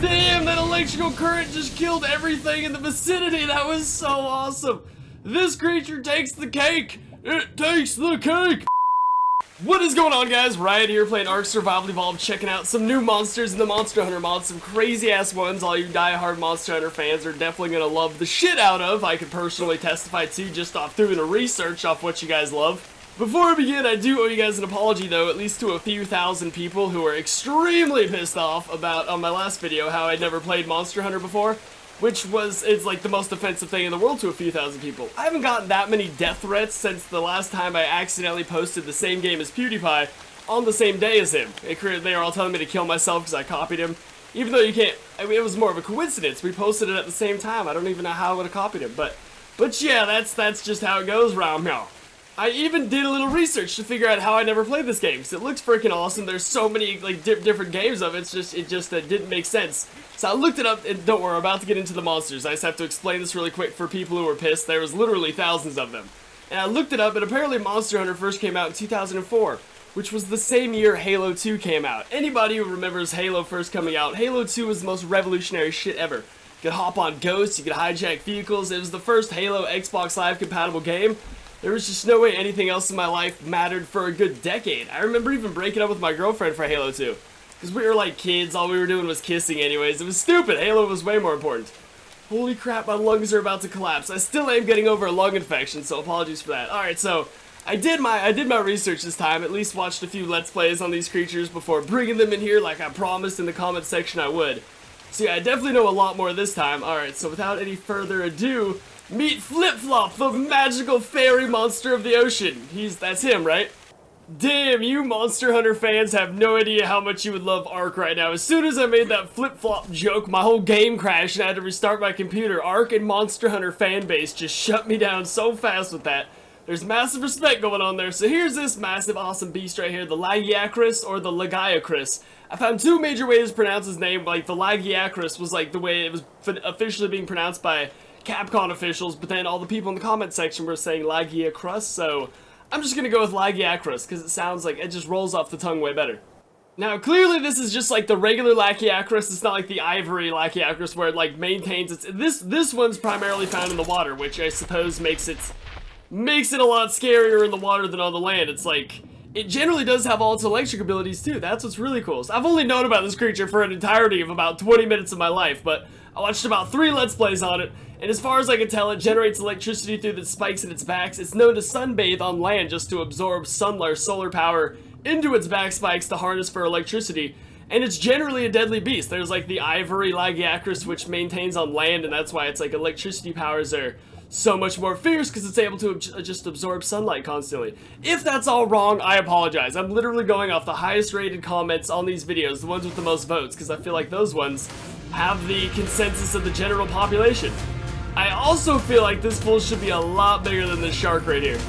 Damn, that electrical current just killed everything in the vicinity. That was so awesome. This creature takes the cake. It takes the cake. What is going on, guys? Riot here playing Ark Survival Evolved, checking out some new monsters in the Monster Hunter mod, some crazy ass ones all you die-hard Monster Hunter fans are definitely gonna love the shit out of. I can personally testify to just off doing a research off what you guys love. Before I begin, I do owe you guys an apology though, at least to a few thousand people who were extremely pissed off about, on my last video, how I'd never played Monster Hunter before. Which it's like the most offensive thing in the world to a few thousand people. I haven't gotten that many death threats since the last time I accidentally posted the same game as PewDiePie on the same day as him. They were all telling me to kill myself because I copied him. Even though you can't, I mean, it was more of a coincidence. We posted it at the same time. I don't even know how I would have copied him. But yeah, that's just how it goes around here. I even did a little research to figure out how I never played this game, because it looked freaking awesome. There's so many like different games of it. It just didn't make sense. So I looked it up, and don't worry, I'm about to get into the monsters. I just have to explain this really quick for people who were pissed. There was literally thousands of them. And I looked it up, and apparently Monster Hunter first came out in 2004, which was the same year Halo 2 came out. Anybody who remembers Halo first coming out, Halo 2 was the most revolutionary shit ever. You could hop on ghosts, you could hijack vehicles. It was the first Halo Xbox Live compatible game. There was just no way anything else in my life mattered for a good decade. I remember even breaking up with my girlfriend for Halo 2. Because we were like kids, all we were doing was kissing anyways. It was stupid. Halo was way more important. Holy crap, my lungs are about to collapse. I still am getting over a lung infection, so apologies for that. Alright, so I did my research this time. At least watched a few Let's Plays on these creatures before bringing them in here like I promised in the comment section I would. So yeah, I definitely know a lot more this time. Alright, so without any further ado, meet Flip-Flop, the magical fairy monster of the ocean. That's him, right? Damn, you Monster Hunter fans have no idea how much you would love Ark right now. As soon as I made that Flip-Flop joke, my whole game crashed and I had to restart my computer. Ark and Monster Hunter fan base just shut me down so fast with that. There's massive respect going on there. So here's this massive, awesome beast right here, the LAGIACRUS or the LAGIACRUS. I found two major ways to pronounce his name. Like, the LAGIACRUS was like the way it was officially being pronounced by Capcom officials, but then all the people in the comment section were saying LAGIACRUS, so I'm just gonna go with LAGIACRUS because it sounds like it just rolls off the tongue way better. Now, clearly this is just like the regular LAGIACRUS. It's not like the ivory LAGIACRUS where it like maintains its. This one's primarily found in the water, which I suppose makes it a lot scarier in the water than on the land. It's like it generally does have all its electric abilities too. That's what's really cool. So I've only known about this creature for an entirety of about 20 minutes of my life, but I watched about 3 Let's Plays on it, and as far as I can tell, it generates electricity through the spikes in its backs. It's known to sunbathe on land just to absorb solar power into its back spikes to harness for electricity, and it's generally a deadly beast. There's like the ivory LAGIACRUS, which maintains on land, and that's why its like electricity powers are so much more fierce, because it's able to just absorb sunlight constantly. If that's all wrong, I apologize. I'm literally going off the highest rated comments on these videos, the ones with the most votes, because I feel like those ones have the consensus of the general population. I also feel like this fool should be a lot bigger than this shark right here.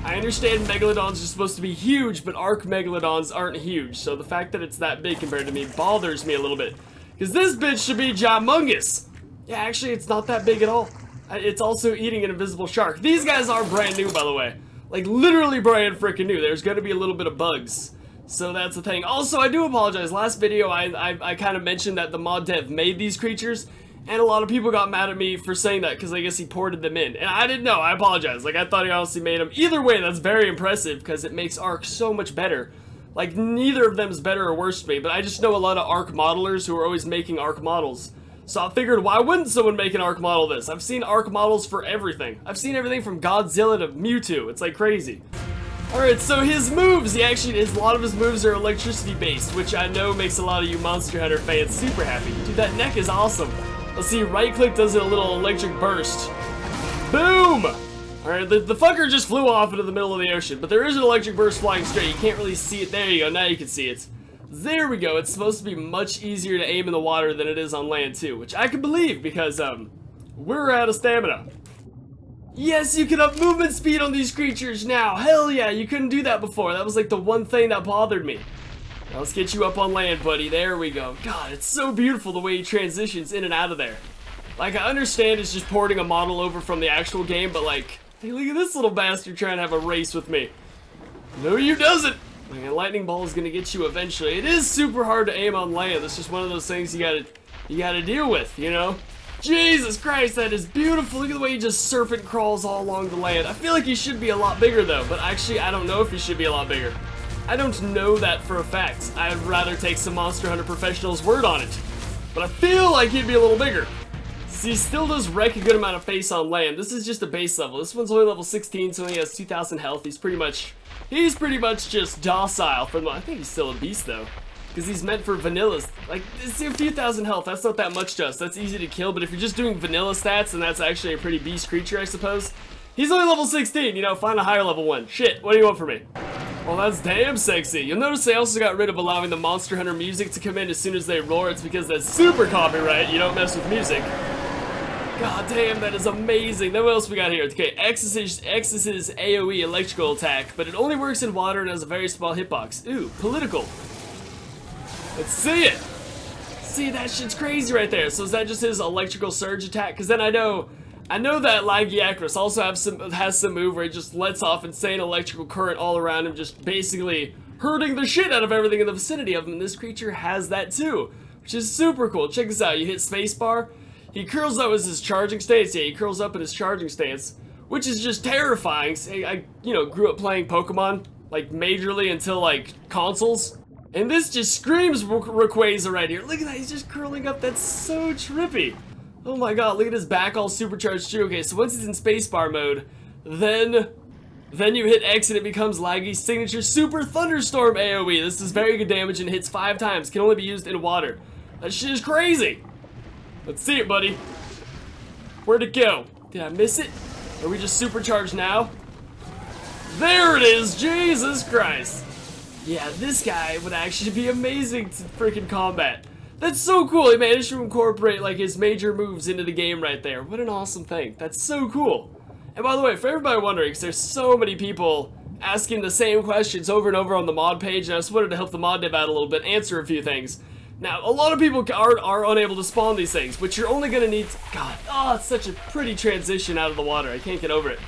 I understand Megalodons are supposed to be huge, but Ark Megalodons aren't huge, so the fact that it's that big compared to me bothers me a little bit. Because this bitch should be humongous. Yeah, actually, it's not that big at all. It's also eating an invisible shark. These guys are brand new, by the way. Like, literally brand freaking new. There's gonna be a little bit of bugs. So that's the thing. Also, I do apologize. Last video, I kind of mentioned that the mod dev made these creatures, and a lot of people got mad at me for saying that because I guess he ported them in. And I didn't know. I apologize. Like, I thought he honestly made them. Either way, that's very impressive because it makes Ark so much better. Like, neither of them is better or worse to me, but I just know a lot of Ark modelers who are always making Ark models. So I figured, why wouldn't someone make an Ark model of this? I've seen Ark models for everything. I've seen everything from Godzilla to Mewtwo. It's like crazy. Alright, so his moves, a lot of his moves are electricity based, which I know makes a lot of you Monster Hunter fans super happy. Dude, that neck is awesome. Let's see, right click does a little electric burst. Boom! Alright, the fucker just flew off into the middle of the ocean, but there is an electric burst flying straight. You can't really see it. There you go, now you can see it. There we go. It's supposed to be much easier to aim in the water than it is on land too, which I can believe because, we're out of stamina. Yes, you can up movement speed on these creatures now. Hell yeah, you couldn't do that before. That was like the one thing that bothered me. Now let's get you up on land, buddy. There we go. God, it's so beautiful the way he transitions in and out of there. Like, I understand it's just porting a model over from the actual game, but like, hey, look at this little bastard trying to have a race with me. No, you doesn't. And lightning ball is gonna get you eventually. It is super hard to aim on land. It's just one of those things you gotta deal with, you know? Jesus Christ, that is beautiful. Look at the way he just serpent crawls all along the land. I feel like he should be a lot bigger though, but actually I don't know if he should be a lot bigger. I don't know that for a fact. I'd rather take some Monster Hunter professional's word on it. But I feel like he'd be a little bigger. See, he still does wreck a good amount of face on land. This is just a base level. This one's only level 16, so he has 2,000 health. He's pretty much just docile for the. I think he's still a beast though, because he's meant for vanillas. Like, see, a few thousand health. That's not that much to us. That's easy to kill. But if you're just doing vanilla stats, then that's actually a pretty beast creature, I suppose. He's only level 16. You know, find a higher level one. Shit. What do you want from me? Well, that's damn sexy. You'll notice they also got rid of allowing the Monster Hunter music to come in as soon as they roar. It's because that's super copyright. You don't mess with music. God damn, that is amazing. Then what else we got here? Okay, X's AoE electrical attack, but it only works in water and has a very small hitbox. Ooh, political. Let's see it. See, that shit's crazy right there. So is that just his electrical surge attack? Because then I know that LAGIACRUS also has some move where it just lets off insane electrical current all around him, just basically hurting the shit out of everything in the vicinity of him. And this creature has that too, which is super cool. Check this out. You hit spacebar. He curls up as his charging stance. Yeah, he curls up in his charging stance, which is just terrifying. I you know, grew up playing Pokemon, like, majorly until, like, consoles. And this just screams Rayquaza right here. Look at that, he's just curling up. That's so trippy. Oh my god, look at his back all supercharged too. Okay, so once he's in spacebar mode, then you hit X and it becomes Laggy's signature Super Thunderstorm AoE. This is very good damage and hits 5 times. Can only be used in water. That shit is crazy. Let's see it, buddy. Where'd it go? Did I miss it? Are we just supercharged now? There it is! Jesus Christ! Yeah, this guy would actually be amazing to freaking combat. That's so cool. He managed to incorporate, like, his major moves into the game right there. What an awesome thing. That's so cool. And by the way, for everybody wondering, because there's so many people asking the same questions over and over on the mod page, and I just wanted to help the mod dev out a little bit, answer a few things. Now, a lot of people are unable to spawn these things, but you're only going to need to, God, oh, it's such a pretty transition out of the water. I can't get over it.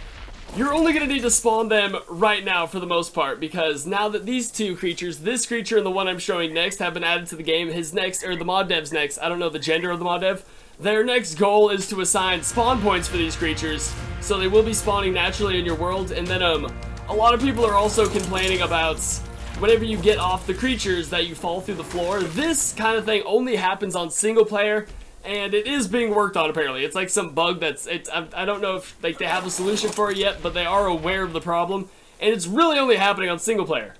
You're only going to need to spawn them right now for the most part, because now that these two creatures, this creature and the one I'm showing next, have been added to the game, his next, or the mod dev's next, I don't know the gender of the mod dev, their next goal is to assign spawn points for these creatures, so they will be spawning naturally in your world. And then a lot of people are also complaining about whenever you get off the creatures that you fall through the floor. This kind of thing only happens on single player, and it is being worked on apparently. It's like some bug I don't know if like they have a solution for it yet, but they are aware of the problem, and it's really only happening on single player.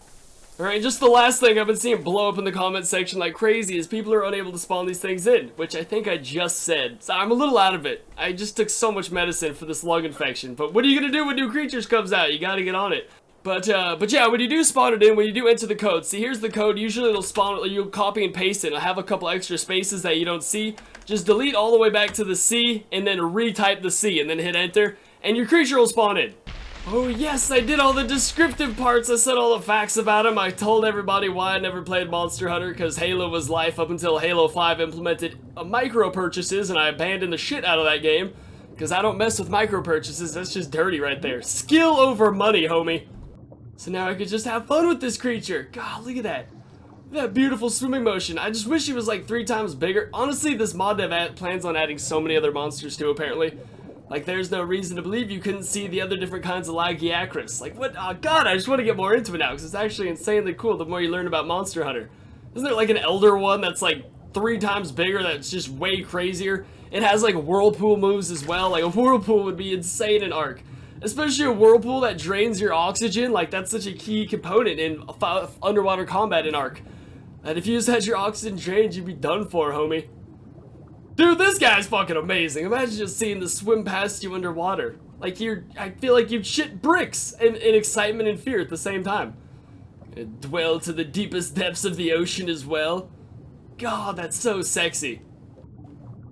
Alright, just the last thing I've been seeing blow up in the comment section like crazy is people are unable to spawn these things in, which I think I just said. So I'm a little out of it. I just took so much medicine for this lung infection, but what are you gonna do when new creatures comes out? You gotta get on it. But yeah, when you do spawn it in, when you do enter the code, see, here's the code. Usually it'll spawn, you'll copy and paste it. It'll have a couple extra spaces that you don't see. Just delete all the way back to the C, and then retype the C, and then hit enter, and your creature will spawn in. Oh yes, I did all the descriptive parts. I said all the facts about him. I told everybody why I never played Monster Hunter, because Halo was life up until Halo 5 implemented micro purchases, and I abandoned the shit out of that game, because I don't mess with micro purchases. That's just dirty right there. Skill over money, homie. So now I could just have fun with this creature. God, look at that. Look at that beautiful swimming motion. I just wish he was like 3 times bigger. Honestly, this mod dev plans on adding so many other monsters too, apparently. Like, there's no reason to believe you couldn't see the other different kinds of LAGIACRUS. Like, what? Oh, God, I just want to get more into it now, because it's actually insanely cool the more you learn about Monster Hunter. Isn't there, like, an elder one that's, like, 3 times bigger that's just way crazier? It has, like, whirlpool moves as well. Like, a whirlpool would be insane in Ark. Especially a whirlpool that drains your oxygen. Like, that's such a key component in underwater combat in Ark. And if you just had your oxygen drained, you'd be done for, homie. Dude, this guy's fucking amazing. Imagine just seeing this swim past you underwater. Like, I feel like you'd shit bricks in excitement and fear at the same time. And dwell to the deepest depths of the ocean as well. God, that's so sexy.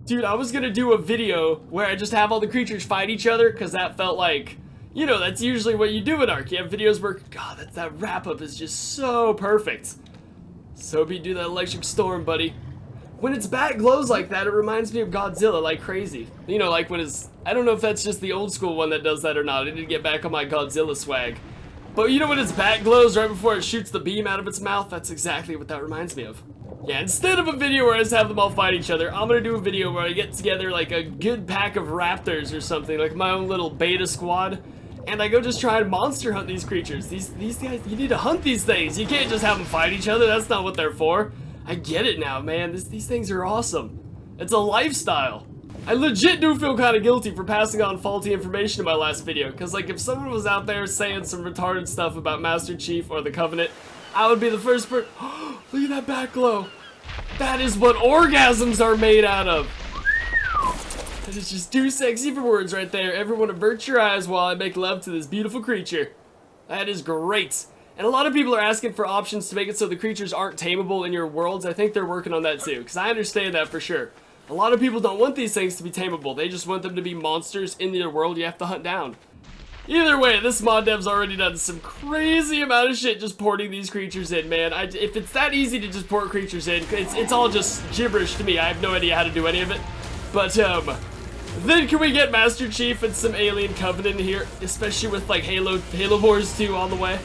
Dude, I was gonna do a video where I just have all the creatures fight each other, because that felt like, you know, that's usually what you do in Ark. You have videos where, God, that wrap-up is just so perfect. So be do that electric storm, buddy. When its back glows like that, it reminds me of Godzilla like crazy. You know, like when I don't know if that's just the old school one that does that or not. I need to get back on my Godzilla swag. But you know when its back glows right before it shoots the beam out of its mouth? That's exactly what that reminds me of. Yeah, instead of a video where I just have them all fight each other, I'm gonna do a video where I get together like a good pack of raptors or something, like my own little beta squad, and I go just try and monster hunt these creatures. These guys, you need to hunt these things. You can't just have them fight each other. That's not what they're for. I get it now, man. These things are awesome. It's a lifestyle. I legit do feel kind of guilty for passing on faulty information in my last video, because like if someone was out there saying some retarded stuff about Master Chief or the Covenant, I would be the first person. Look at that back glow. That is what orgasms are made out of. That is just too sexy for words right there. Everyone avert your eyes while I make love to this beautiful creature. That is great. And a lot of people are asking for options to make it so the creatures aren't tameable in your worlds. I think they're working on that too, because I understand that for sure. A lot of people don't want these things to be tameable. They just want them to be monsters in their world you have to hunt down. Either way, this mod dev's already done some crazy amount of shit just porting these creatures in, man. If it's that easy to just port creatures in, it's all just gibberish to me. I have no idea how to do any of it. But, then can we get Master Chief and some Alien Covenant here? Especially with, like, Halo Wars 2 on the way.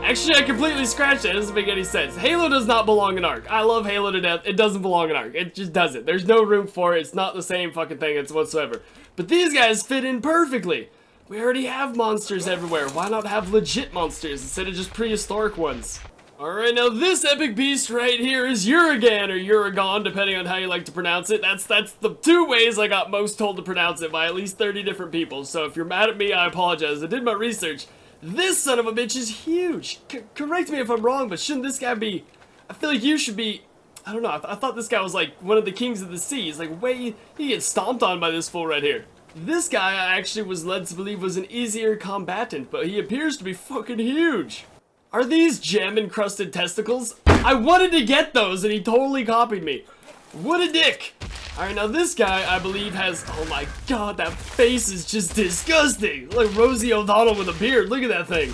Actually, I completely scratched that. It doesn't make any sense. Halo does not belong in Ark. I love Halo to death. It doesn't belong in Ark. It just doesn't. There's no room for it. It's not the same fucking thing whatsoever. But these guys fit in perfectly. We already have monsters everywhere. Why not have legit monsters instead of just prehistoric ones? Alright, now this epic beast right here is Uragaan or Uragaan, depending on how you like to pronounce it. That's the two ways I got most told to pronounce it by at least 30 different people. So if you're mad at me, I apologize. I did my research. This son of a bitch is huge. Correct me if I'm wrong, but shouldn't this guy be... I feel like you should be... I don't know, I thought this guy was like one of the kings of the seas. Like, wait, he gets stomped on by this fool right here. This guy I actually was led to believe was an easier combatant, but he appears to be fucking huge. Are these gem-encrusted testicles? I wanted to get those and he totally copied me. What a dick. Alright, now this guy, I believe, has... Oh my god, that face is just disgusting. Like Rosie O'Donnell with a beard. Look at that thing.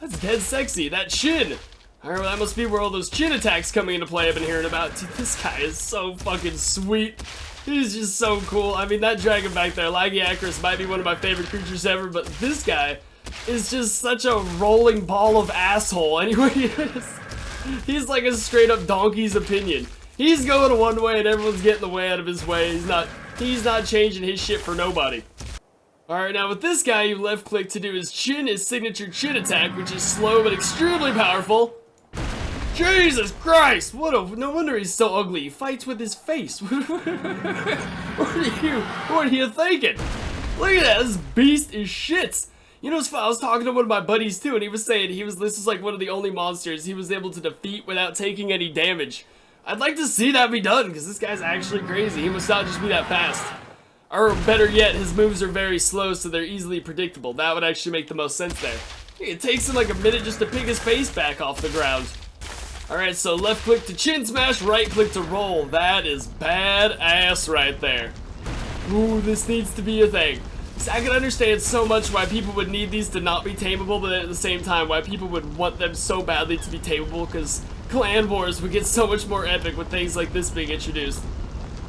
That's dead sexy. That chin. Alright, well, that must be where all those chin attacks coming into play I've been hearing about. Dude, this guy is so fucking sweet. He's just so cool. I mean, that dragon back there, LAGIACRUS, might be one of my favorite creatures ever, but this guy is just such a rolling ball of asshole. Anyway, he's like a straight-up donkey's opinion. He's going one way and everyone's getting the way out of his way. He's not changing his shit for nobody. Alright, now with this guy, you left click to do his signature chin attack, which is slow but extremely powerful. Jesus Christ! No wonder he's so ugly. He fights with his face. What are you thinking? Look at that, this beast is shit. You know, I was talking to one of my buddies too, and he was saying this is like one of the only monsters he was able to defeat without taking any damage. I'd like to see that be done, because this guy's actually crazy. He must not just be that fast. Or better yet, his moves are very slow, so they're easily predictable. That would actually make the most sense there. It takes him like a minute just to pick his face back off the ground. Alright, so left click to chin smash, right click to roll. That is badass right there. Ooh, this needs to be a thing. See, I can understand so much why people would need these to not be tameable, but at the same time, why people would want them so badly to be tameable, because clan wars would get so much more epic with things like this being introduced.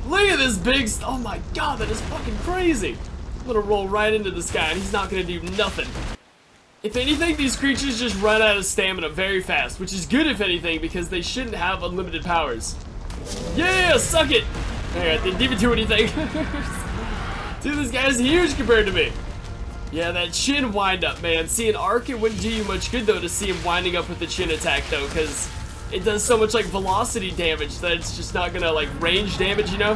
Look at this big oh my god, that is fucking crazy. I'm gonna roll right into this guy and he's not gonna do nothing. If anything, these creatures just run out of stamina very fast, which is good if anything, because they shouldn't have unlimited powers. Yeah, suck it! Alright, didn't even do anything. Dude, this guy's huge compared to me. Yeah, that chin wind up, man. See, in Ark, it wouldn't do you much good, though, to see him winding up with the chin attack, though, because it does so much, like, velocity damage that it's just not gonna, like, range damage, you know?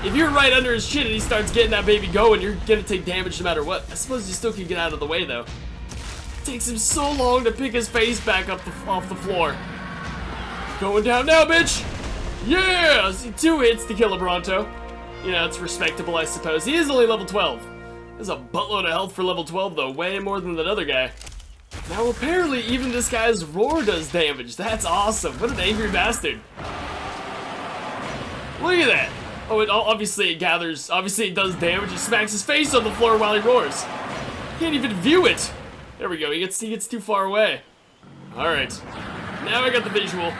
If you're right under his chin and he starts getting that baby going, you're gonna take damage no matter what. I suppose you still can get out of the way, though. It takes him so long to pick his face back up off the floor. Going down now, bitch! Yeah! See, 2 hits to kill a Bronto. You know, it's respectable, I suppose. He is only level 12. There's a buttload of health for level 12, though. Way more than that other guy. Now, apparently, even this guy's roar does damage. That's awesome. What an angry bastard. Look at that. Oh, obviously it gathers. Obviously it does damage. It smacks his face on the floor while he roars. Can't even view it. There we go. He gets too far away. Alright. Now I got the visual.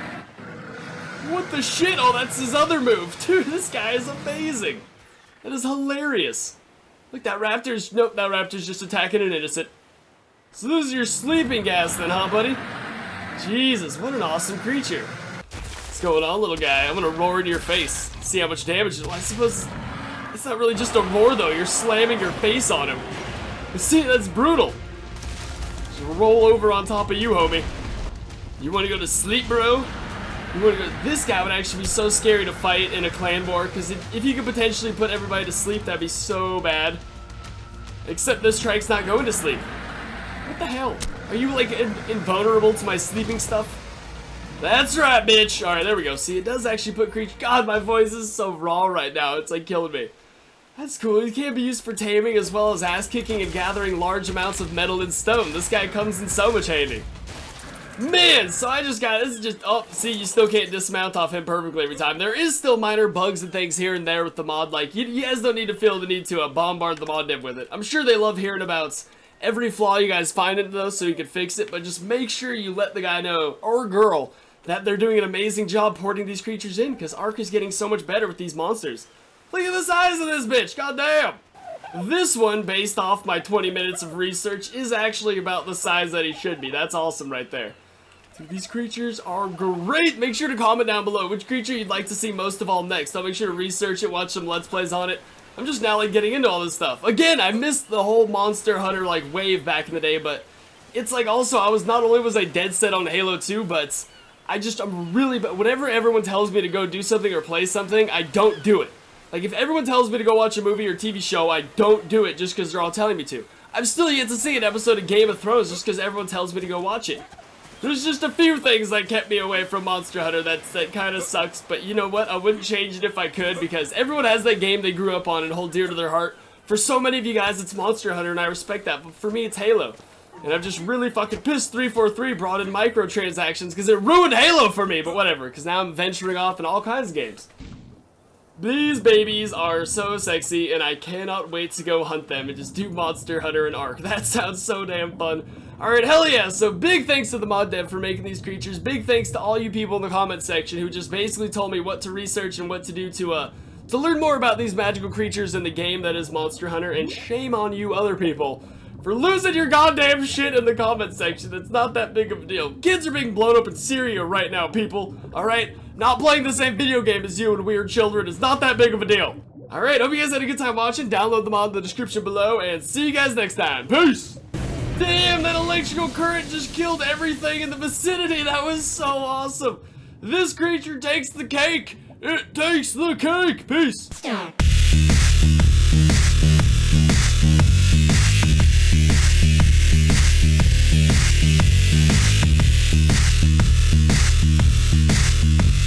What the shit? Oh, that's his other move. Dude, this guy is amazing. That is hilarious. Look, that raptor's... Nope, that raptor's just attacking an innocent. So this is your sleeping gas then, huh, buddy? Jesus, what an awesome creature. What's going on, little guy? I'm gonna roar in your face. See how much damage. Well, I suppose it's not really just a roar, though. You're slamming your face on him. You see, that's brutal. Just roll over on top of you, homie. You wanna go to sleep, bro? You wanna go? This guy would actually be so scary to fight in a clan war, because if you could potentially put everybody to sleep, that'd be so bad. Except this Trike's not going to sleep. What the hell? Are you, like, invulnerable to my sleeping stuff? That's right, bitch! Alright, there we go. See, it does actually put creature. God, my voice is so raw right now. It's, like, killing me. That's cool. It can be used for taming as well as ass-kicking and gathering large amounts of metal and stone. This guy comes in so much handy. Man, so I just got, this is just, oh, see, you still can't dismount off him perfectly every time. There is still minor bugs and things here and there with the mod. Like, you guys don't need to feel the need to bombard the mod dev with it. I'm sure they love hearing about every flaw you guys find in it, though, so you can fix it. But just make sure you let the guy know, or girl, that they're doing an amazing job porting these creatures in, because Ark is getting so much better with these monsters. Look at the size of this bitch, goddamn! This one, based off my 20 minutes of research, is actually about the size that he should be. That's awesome right there. Dude, these creatures are great! Make sure to comment down below which creature you'd like to see most of all next. I'll make sure to research it, watch some Let's Plays on it. I'm just now, like, getting into all this stuff. Again, I missed the whole Monster Hunter, like, wave back in the day, but it's like, also, not only was I dead set on Halo 2, but I'm really, whenever everyone tells me to go do something or play something, I don't do it. Like, if everyone tells me to go watch a movie or TV show, I don't do it just because they're all telling me to. I've still yet to see an episode of Game of Thrones just because everyone tells me to go watch it. There's just a few things that kept me away from Monster Hunter that kind of sucks, but you know what? I wouldn't change it if I could, because everyone has that game they grew up on and hold dear to their heart. For so many of you guys, it's Monster Hunter, and I respect that, but for me, it's Halo. And I'm just really fucking pissed 343 brought in microtransactions because it ruined Halo for me, but whatever, because now I'm venturing off in all kinds of games. These babies are so sexy, and I cannot wait to go hunt them and just do Monster Hunter and Ark. That sounds so damn fun. Alright, hell yeah, so big thanks to the mod dev for making these creatures. Big thanks to all you people in the comment section who just basically told me what to research and what to do to learn more about these magical creatures in the game that is Monster Hunter. And shame on you other people for losing your goddamn shit in the comment section. It's not that big of a deal. Kids are being blown up in Syria right now, people. Alright? Not playing the same video game as you and weird children is not that big of a deal. Alright, hope you guys had a good time watching. Download the mod in the description below, and see you guys next time. Peace! Damn, that electrical current just killed everything in the vicinity. That was so awesome. This creature takes the cake. It takes the cake. Peace.